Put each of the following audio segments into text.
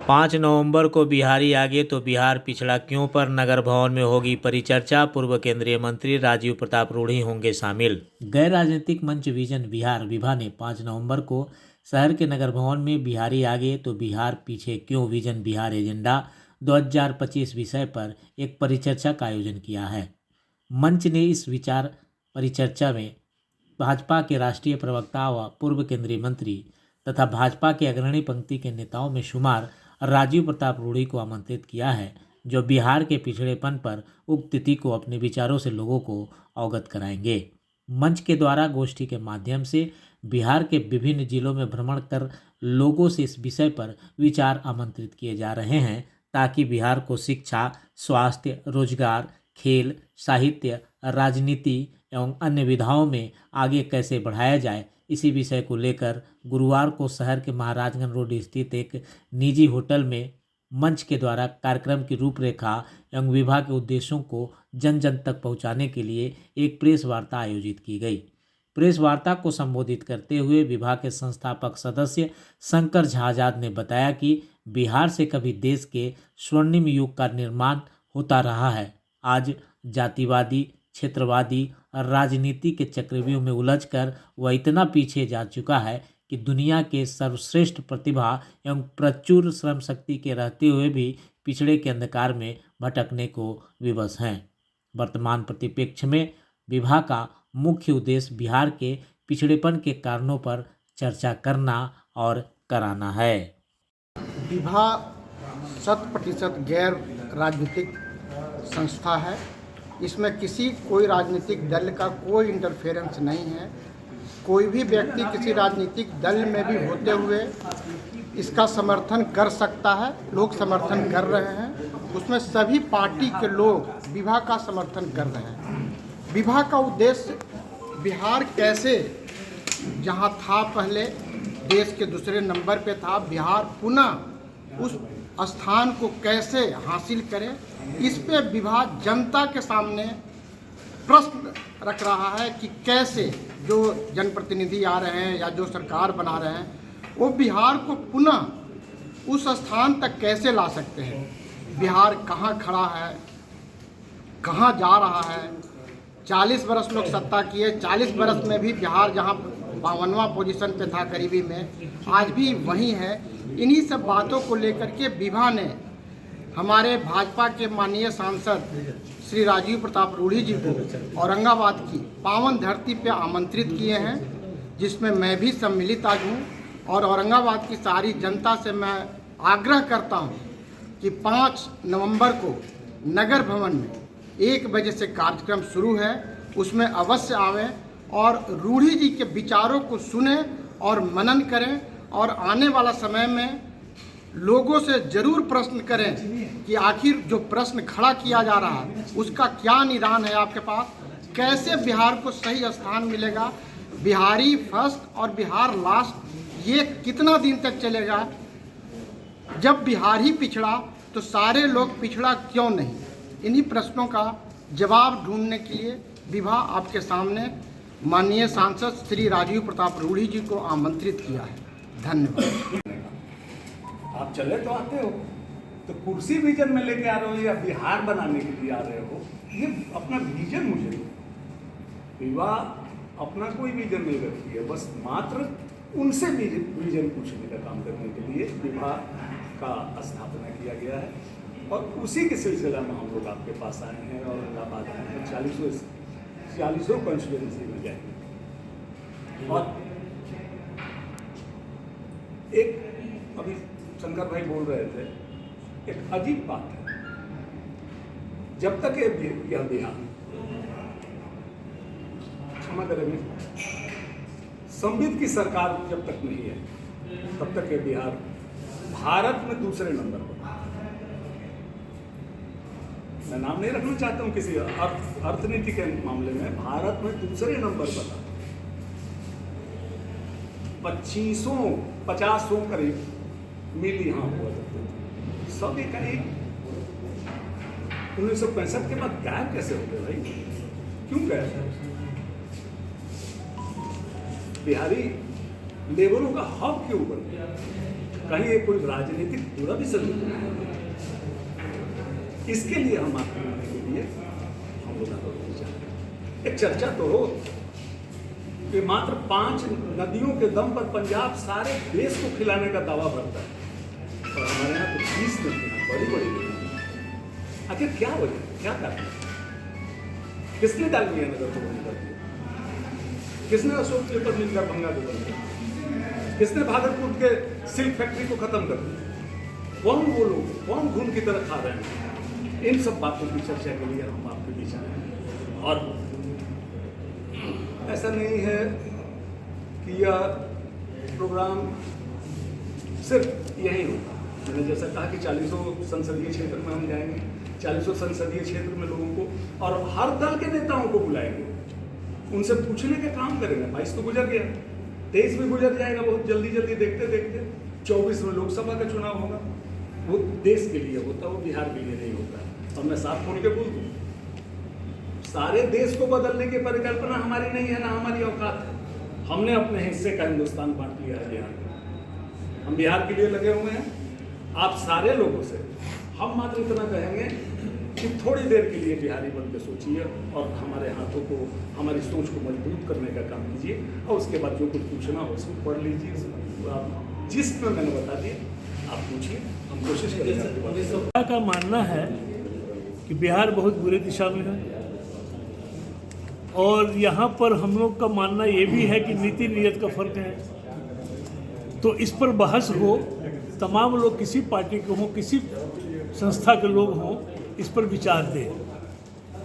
5 नवंबर को बिहारी आगे तो बिहार पिछड़ा क्यों पर नगर भवन में होगी परिचर्चा। पूर्व केंद्रीय मंत्री राजीव प्रताप रूढ़ी होंगे शामिल। गैर राजनीतिक मंच विजन बिहार विभा ने 5 नवंबर को शहर के नगर भवन में बिहारी आगे तो बिहार पीछे क्यों विजन बिहार एजेंडा 2025 विषय पर एक परिचर्चा का आयोजन किया है। मंच ने इस विचार परिचर्चा में भाजपा के राष्ट्रीय प्रवक्ता व पूर्व केंद्रीय मंत्री तथा भाजपा के अग्रणी पंक्ति के नेताओं में शुमार राजीव प्रताप रूढ़ी को आमंत्रित किया है, जो बिहार के पिछड़ेपन पर उक्त तिथि को अपने विचारों से लोगों को अवगत कराएंगे। मंच के द्वारा गोष्ठी के माध्यम से बिहार के विभिन्न जिलों में भ्रमण कर लोगों से इस विषय पर विचार आमंत्रित किए जा रहे हैं, ताकि बिहार को शिक्षा, स्वास्थ्य, रोजगार, खेल, साहित्य, राजनीति एवं अन्य विधाओं में आगे कैसे बढ़ाया जाए, इसी विषय को लेकर गुरुवार को शहर के महाराजगंज रोड स्थित एक निजी होटल में मंच के द्वारा कार्यक्रम की रूपरेखा एवं विभाग के उद्देश्यों को जन जन तक पहुंचाने के लिए एक प्रेस वार्ता आयोजित की गई। प्रेस वार्ता को संबोधित करते हुए विभाग के संस्थापक सदस्य शंकर झा आजाद ने बताया कि बिहार से कभी देश के स्वर्णिम युग का निर्माण होता रहा है। आज जातिवादी, क्षेत्रवादी और राजनीति के चक्रव्यूह में उलझकर वह इतना पीछे जा चुका है कि दुनिया के सर्वश्रेष्ठ प्रतिभा एवं प्रचुर श्रम शक्ति के रहते हुए भी पिछड़े के अंधकार में भटकने को विवश हैं। वर्तमान परिप्रेक्ष्य में विभा का मुख्य उद्देश्य बिहार के पिछड़ेपन के कारणों पर चर्चा करना और कराना है। विभा 100% गैर राजनीतिक संस्था है। इसमें कोई राजनीतिक दल का कोई इंटरफेरेंस नहीं है। कोई भी व्यक्ति किसी राजनीतिक दल में भी होते हुए इसका समर्थन कर सकता है। लोग समर्थन कर रहे हैं, उसमें सभी पार्टी के लोग विभा का समर्थन कर रहे हैं। विभा का उद्देश्य बिहार कैसे जहां था पहले देश के दूसरे नंबर पे था, बिहार पुनः उस स्थान को कैसे हासिल करें, इस पे विभा जनता के सामने प्रश्न रख रहा है कि कैसे जो जनप्रतिनिधि आ रहे हैं या जो सरकार बना रहे हैं वो बिहार को पुनः उस स्थान तक कैसे ला सकते हैं। बिहार कहाँ खड़ा है, कहाँ जा रहा है। 40 बरस लोग सत्ता किए, 40 बरस में भी बिहार जहाँ 52वां पोजीशन पे था करीबी में, आज भी वहीं है। इन्हीं सब बातों को लेकर के विभा ने हमारे भाजपा के माननीय सांसद श्री राजीव प्रताप रूढ़ी जी को औरंगाबाद की पावन धरती पे आमंत्रित किए हैं, जिसमें मैं भी सम्मिलित आज हूँ। और औरंगाबाद की सारी जनता से मैं आग्रह करता हूँ कि 5 नवंबर को नगर भवन में 1 बजे से कार्यक्रम शुरू है, उसमें अवश्य आवें और रूढ़ी जी के विचारों को सुने और मनन करें। और आने वाला समय में लोगों से जरूर प्रश्न करें कि आखिर जो प्रश्न खड़ा किया जा रहा है उसका क्या निदान है आपके पास, कैसे बिहार को सही स्थान मिलेगा। बिहारी फर्स्ट और बिहार लास्ट, ये कितना दिन तक चलेगा। जब बिहार ही पिछड़ा तो सारे लोग पिछड़ा क्यों नहीं। इन्हीं प्रश्नों का जवाब ढूंढने के लिए विभा आपके सामने माननीय सांसद श्री राजीव प्रताप रूढ़ी जी को आमंत्रित किया है। धन्यवाद। आप चले तो आते हो, तो कुर्सी विजन में लेके आ रहे हो या बिहार बनाने के लिए आ रहे हो, ये अपना विजन मुझे दो। विभा अपना कोई विजन नहीं रखती है, बस मात्र उनसे विजन पूछने का काम करने के लिए विभा का स्थापना किया गया है। और उसी के सिलसिला में हम लोग आपके पास आए हैं और औरंगाबाद आए हैं। 40 कॉन्स्टिट्यूंसी में जाएंगे। और एक अभी शंकर भाई बोल रहे थे, एक अजीब बात है, जब तक यह बिहार, क्षमा करेंगे, संविधान की सरकार जब तक नहीं है तब तक ये बिहार भारत में दूसरे नंबर पर। मैं नाम नहीं रखना चाहता हूं किसी अर्थनीति के मामले में, भारत में दूसरे नंबर पर था। 50 करीब मिल यहाँ हुआ करते थे, सब एक 1965 के बाद गायब कैसे हो गए भाई, क्यों गए? बिहारी लेबरों का हक क्यों बन गया? कहीं ये कोई राजनीतिक पूरा भी सही नहीं है। इसके लिए हम आपको मिलने के लिए हम लोग आपको चाहते हैं। एक चर्चा तो हो कि मात्र 5 नदियों के दम पर पंजाब सारे देश को खिलाने का दावा भरता है और हमारे यहाँ तो 20 नदियाँ बड़ी बड़ी नदियाँ। आखिर क्या वजह, क्या कारण है? किसने डालमिया नगर को बंद कर दिया? किसने अशोक पेपर मिल दरभंगा को बंद कर दिया? किसने भागलपुर के सिल्क फैक्ट्री को खत्म कर दिया? कौन वो लोग, कौन घूम की तरह खा रहे हैं? इन सब बातों की चर्चा के लिए हम आपके बीच आए हैं। और ऐसा नहीं है कि यह प्रोग्राम सिर्फ यही होगा। मैंने जैसा कहा कि 40 संसदीय क्षेत्र में हम जाएंगे, 40 संसदीय क्षेत्र में लोगों को और हर दल के नेताओं को बुलाएंगे, उनसे पूछने के काम करेंगे। 22 तो गुजर गया, 23 भी गुजर जाएगा बहुत जल्दी जल्दी, देखते देखते 24 में लोकसभा का चुनाव होगा। वो देश के लिए होता है, वो बिहार के लिए नहीं होता है। और मैं साफ खोल के बोल दूँ, सारे देश को बदलने की परिकल्पना हमारी नहीं है, ना हमारी औकात है। हमने अपने हिस्से का हिंदुस्तान बांट लिया है बिहार में। हम बिहार के लिए लगे हुए हैं। आप सारे लोगों से हम मात्र इतना कहेंगे कि थोड़ी देर के लिए बिहारी बन के सोचिए और हमारे हाथों को, हमारी सोच को मजबूत करने का काम कीजिए। और उसके बाद जो कुछ पूछना हो उसको पढ़ लीजिए। आप जिसमें मैंने बता दिया आप पूछिए, हम कोशिश करेंगे। का मानना है कि बिहार बहुत बुरी दिशा में है और यहाँ पर हम लोग का मानना ये भी है कि नीति नीयत का फर्क है। तो इस पर बहस हो, तमाम लोग किसी पार्टी के हों, किसी संस्था के लोग हों, इस पर विचार दें।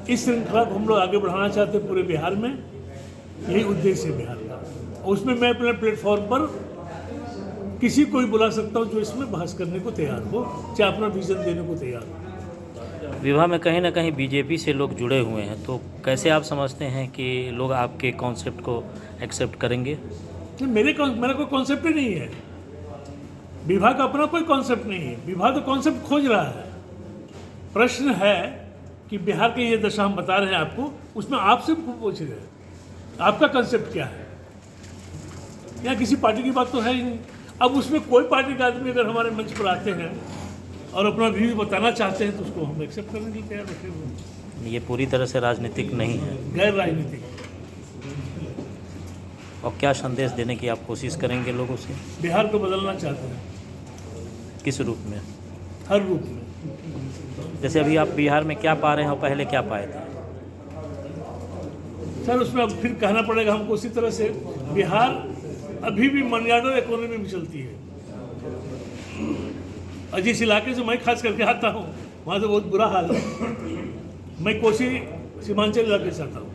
इस श्रृंखला को हम लोग आगे बढ़ाना चाहते हैं पूरे बिहार में, यही उद्देश्य है बिहार का। और उसमें मैं अपने प्लेटफॉर्म पर किसी को भी बुला सकता हूँ जो इसमें बहस करने को तैयार हो, चाहे अपना विजन देने को तैयार हो। विवाह में कहीं ना कहीं बीजेपी से लोग जुड़े हुए हैं, तो कैसे आप समझते हैं कि लोग आपके कॉन्सेप्ट को एक्सेप्ट करेंगे? मेरा कोई कॉन्सेप्ट ही नहीं है। विवाह का अपना कोई कॉन्सेप्ट नहीं है। विवाह तो कॉन्सेप्ट खोज रहा है। प्रश्न है कि बिहार की ये दशा हम बता रहे हैं आपको, उसमें आपसे पूछ रहे हैं आपका कॉन्सेप्ट क्या है। यहाँ किसी पार्टी की बात तो है ही नहीं। अब उसमें कोई पार्टी का आदमी अगर हमारे मंच पर आते हैं और अपना व्यू बताना चाहते हैं तो उसको हम एक्सेप्ट करने के लिए तैयार रखे हुए हैं। ये पूरी तरह से राजनीतिक नहीं है, गैर राजनीतिक। और क्या संदेश देने की आप कोशिश करेंगे लोगों से? बिहार को बदलना चाहते हैं, किस रूप में? हर रूप में। जैसे अभी आप बिहार में क्या पा रहे हैं और पहले क्या पाए थे? सर उसमें अब फिर कहना पड़ेगा हमको उसी तरह से। बिहार अभी भी मनी इकोनॉमी में चलती है और जिस इलाके से मैं खास करके आता हूँ वहाँ तो बहुत बुरा हाल है। मैं कोसी सीमांचल इलाके से आता हूँ।